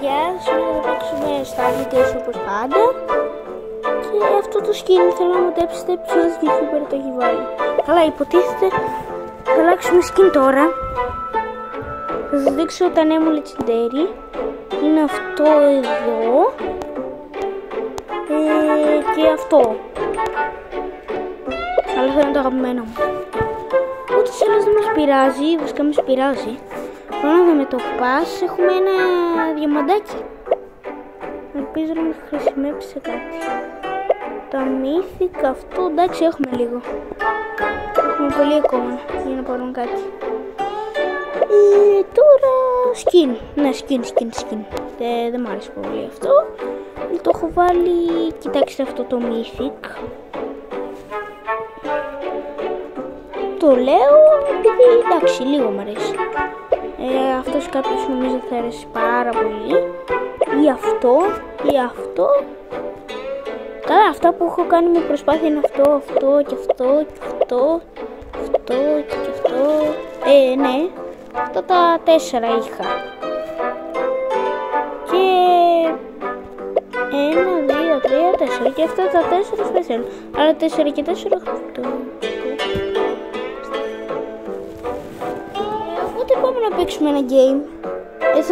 παιδιά, σήμερα θα παίξουμε στα βίντεο όπως πάντα. Και αυτό το skin θέλω να μοντέψετε ποιος YouTuber το έχει βάλει. Καλά, υποτίθεται θα αλλάξουμε skin τώρα. Θα σας δείξω τα νέα μου legendary. Είναι αυτό εδώ και αυτό. Αλλά θα είναι το αγαπημένο μου. Ούτως ή άλλως δεν μας πειράζει, βασικά μας πειράζει. Πρώτα με το pass έχουμε ένα διαμαντάκι. Ελπίζω να μας χρησιμεύσει σε κάτι. Τα mythic αυτό, εντάξει, έχουμε λίγο. Έχουμε πολύ ακόμα για να πάρουμε κάτι. Τώρα skin. Ναι, skin. Δεν μ' άρεσε πολύ αυτό. Το έχω βάλει, κοιτάξτε αυτό το mythic. Το λέω επειδή εντάξει, λίγο μ' αρέσει. Αυτός κάποιος νομίζω θα αρέσει πάρα πολύ. Ή αυτό. Καλά, αυτά που έχω κάνει με προσπάθεια είναι αυτό και αυτό. Ναι, αυτά τα 4 είχα. Και 1, 2, 3, 4 και αυτά τα 4 special. Άρα 4 και 4 8. Οπότε πάμε να παίξουμε ένα game. Θα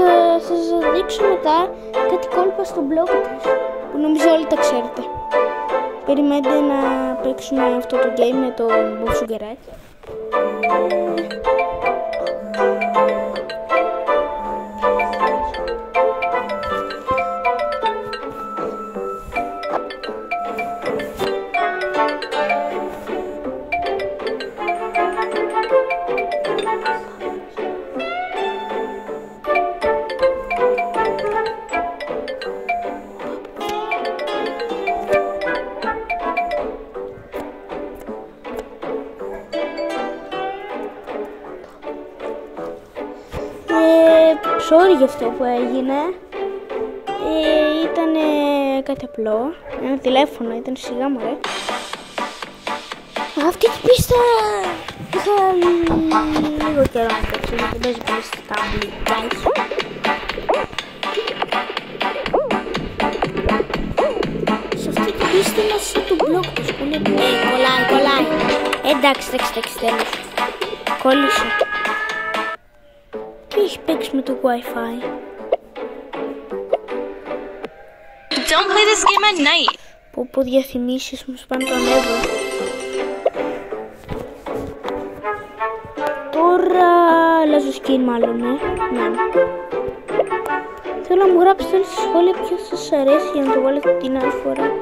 σας δείξω μετά κάτι κόλπα στο blog της που νομίζω όλοι τα ξέρετε. Περιμένετε να παίξουμε αυτό το game με το μποψουγκεράκι. Sorry για αυτό που έγινε. Ήταν κάτι απλό. Ένα τηλέφωνο, ήταν σιγά μωρέ. Αυτή την πίστα είχα λίγο καιρό να παίξω, γιατί παίζει πολύ στα τάμπλετ. Σε αυτή την πίστα είμαστε του blog τους που είναι κολλάει. Εντάξει, τέλος. Κόλλησε. Τι έχει παίξει με το Wi-Fi? Don't play this game at night. Πω διαφημίσεις μου σπάνε τον νεύρο. Τώρα αλλάζω skin μάλλον, ναι. Θέλω να μου γράψετε στα σχόλια ποιος σας αρέσει για να το βάλετε την άλλη φορά.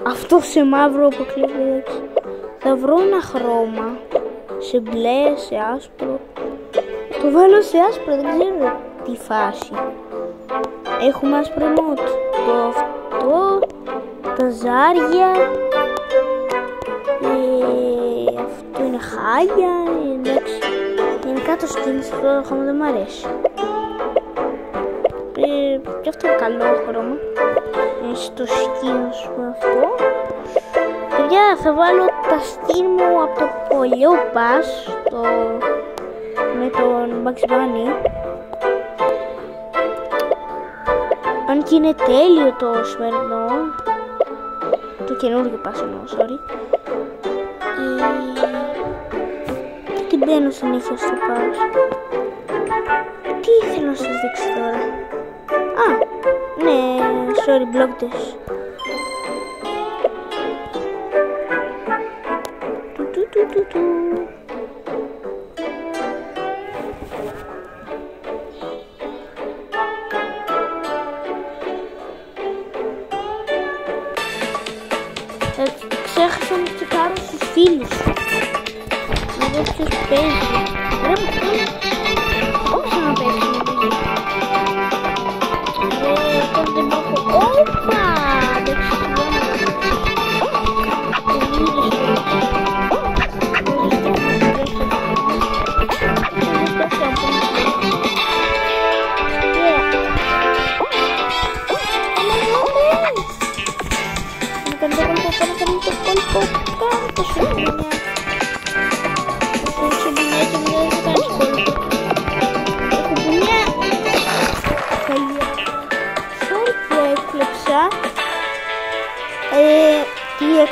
Αυτό σε μαύρο αποκλείεται. Θα βρω ένα χρώμα σε μπλε, σε άσπρο. Το βάλω σε άσπρο, δεν ξέρω τι φάση. Έχουμε άσπρο mod. Το αυτό, τα ζάρια. Αυτό είναι χάλια, εντάξει. Γενικά το skin σε αυτό το χρώμα δεν μ' αρέσει. Και αυτό είναι καλό χρώμα. Στο skin σου αυτό. Παιδιά, θα βάλω τα skin μου από το παλιό pass, με τον Bugs Bunny. Αν και είναι τέλειο το σημερινό, το καινούργιο pass εννοώ, sorry. Τι μπαίνω συνέχεια στο pass. Τι ήθελα να σας δείξω τώρα? Ναι, sorry, blog της. Ξέχασα να τσεκάρω στους φίλους. Να δω ποιος παίζει. Ρε μου φίλοι. Όχι να παίξουμε. Δεν έχω. Όπα! Δεν ξέρω.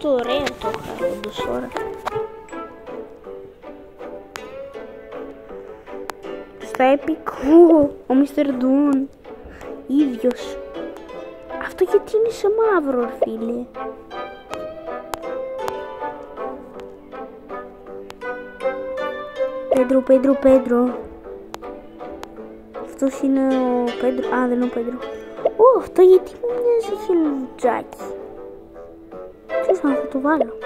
το ωραίο το είχα όντως τώρα. Στα Epic, ο Mr. Doom, ίδιος. Αυτό γιατί είναι σε μαύρο, ρε φίλε. Πέντρο. Αυτός είναι ο Πέντρο. Α, δεν είναι ο Πέντρο. Αυτό γιατί μου μοιάζει χελουτζάκι. Ποιος να θα το βάλω.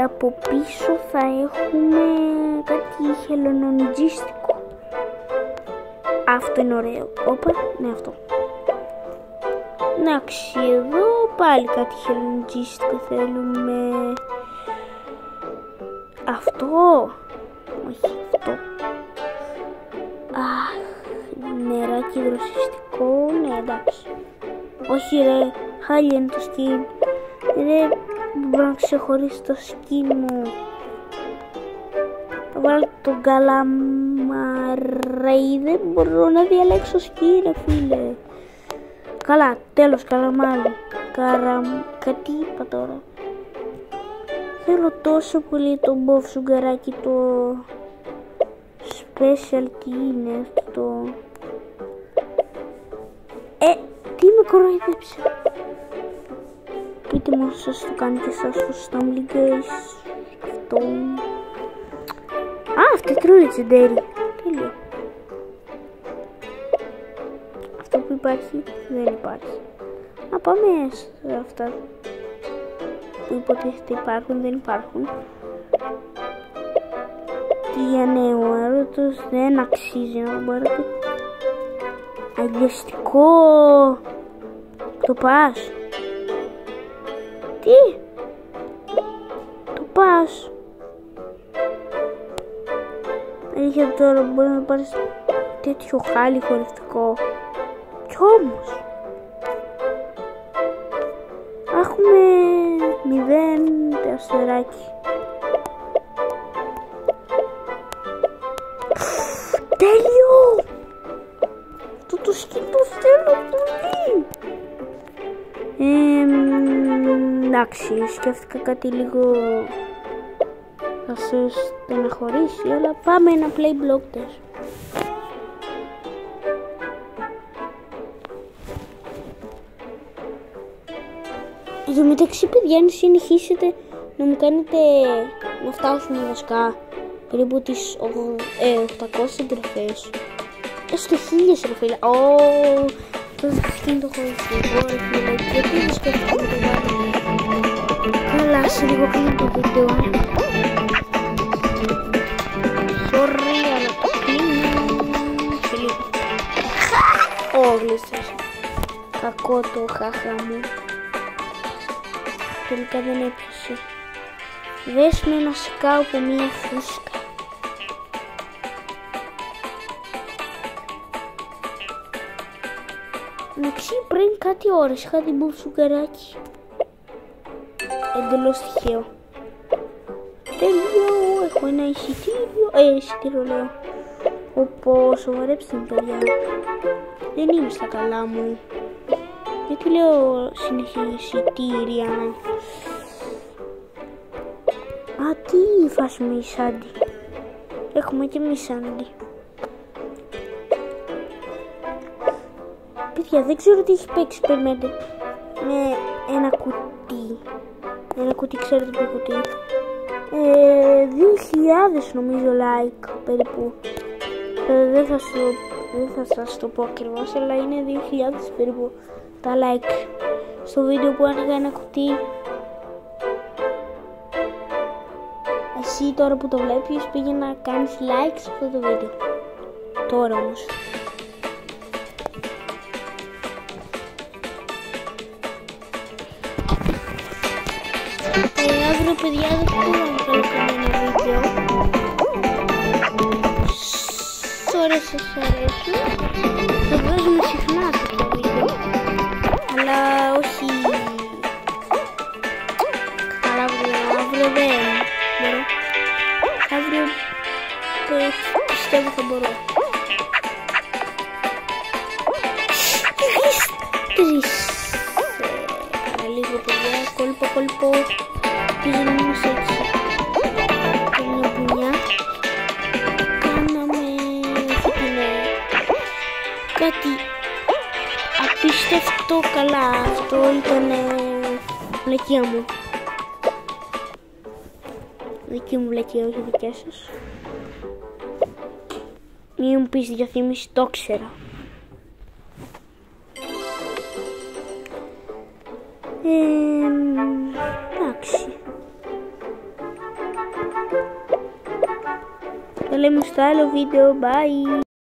Από πίσω θα έχουμε κάτι χελονονιτζίστικο. Αυτό είναι ωραίο. Όπα, ναι αυτό. Εντάξει, εδώ πάλι κάτι χελονιτζίστικο θέλουμε. Αυτό. Όχι αυτό. Αχ, νεράκι δροσιστικό. Ναι, εντάξει. Όχι ρε, χάλια είναι το skin. Ρε, μπορώ να ξεχωρίσω το skin μου. Θα βάλω τον καλαμαρέι. Δεν μπορώ να διαλέξω skin, ρε φίλε. Καλά, τέλος, καλαμάρι. Κάτι είπα τώρα. Θέλω τόσο πολύ το μποφ σουγκαράκι, το special, τι είναι αυτό. Τι με κοροϊδέψε. Πείτε μου σας το κάνετε εσάς στο guys. Αυτό. Αυτή true legendary. Τέλειο. Αυτό που υπάρχει δεν υπάρχει. Να πάμε σε αυτά που υποτίθεται υπάρχουν, δεν υπάρχουν. Τι για νέο έρωτος δεν αξίζει να το πάρετε. Αγγλιστικό. Το πας. Τι. Το πας. Αλήθεια τώρα μπορεί να πάρεις τέτοιο χάλι χορευτικό. Κι όμως έχουμε 0 αστεράκι. Τέλειο! Αυτό το skin το θέλω πολύ. Εντάξει, σκέφτηκα κάτι λίγο θα σε στεναχωρήσει, αλλά πάμε ένα play block test. Εν τω μεταξύ, παιδιά, αν συνεχίσετε να μου κάνετε να φτάσουμε βασικά περίπου τις 800 εγγραφές, έστω 1000 ρε φίλε. Τότε skin το έχω εγώ ρε φίλε, γιατί δεν σκέφτομαι να το βάλω. Καλά, σε λίγο κλείνει το βίντεο. Sorry, αλλά το κλείνω σε λίγο. Γλίστασα. Κακό το χάχα μου. Τελικά δεν έπιασε. Δες με να σκάω από μία φούσκα. Εντάξει, πριν κάτι ώρες είχα την μπουφ σουγκαράκι. Εντελώς τυχαίο. Τέλειο, έχω ένα εισιτήριο. Εισιτήριο λέω. Όπως σοβαρέψτε με, παιδιά. Δεν είμαι στα καλά μου. Γιατί λέω συνεχή εισιτήρια. Τι φάση με η Σάντι. Έχουμε και εμείς Σάντι. Παιδιά, δεν ξέρω τι έχει παίξει, περιμένετε. Με ένα κουτί. Ένα κουτί, ξέρετε ποιο κουτί. 2.000 νομίζω like περίπου. Δεν θα σας το πω ακριβώς, αλλά είναι 2.000 περίπου τα like στο βίντεο που άνοιγα ένα κουτί. Εσύ τώρα που το βλέπεις πήγαινε να κάνεις like σε αυτό το βίντεο. Τώρα όμως. Αύριο, παιδιά, δεν μπορώ να κάνω κανένα βίντεο. Sorry, σας αρέσουν. Θα βγάζουμε συχνά αυτό το βίντεο, αλλά όχι. Καλά, αύριο δεν μπορώ. Αύριο πιστεύω θα μπορώ. Λίγο, παιδιά, κόλπο κόλπο της ζωής έτσι. Μια μπουνιά. Κάναμε αυτή την κάτι απίστευτο καλά. Αυτό ήταν βλακεία μου. Δική μου βλακεία, όχι δικιά σας. Μην μου πεις διαφήμιση, το ξέρα. Εντάξει. Τα λέμε στο άλλο βίντεο. Bye.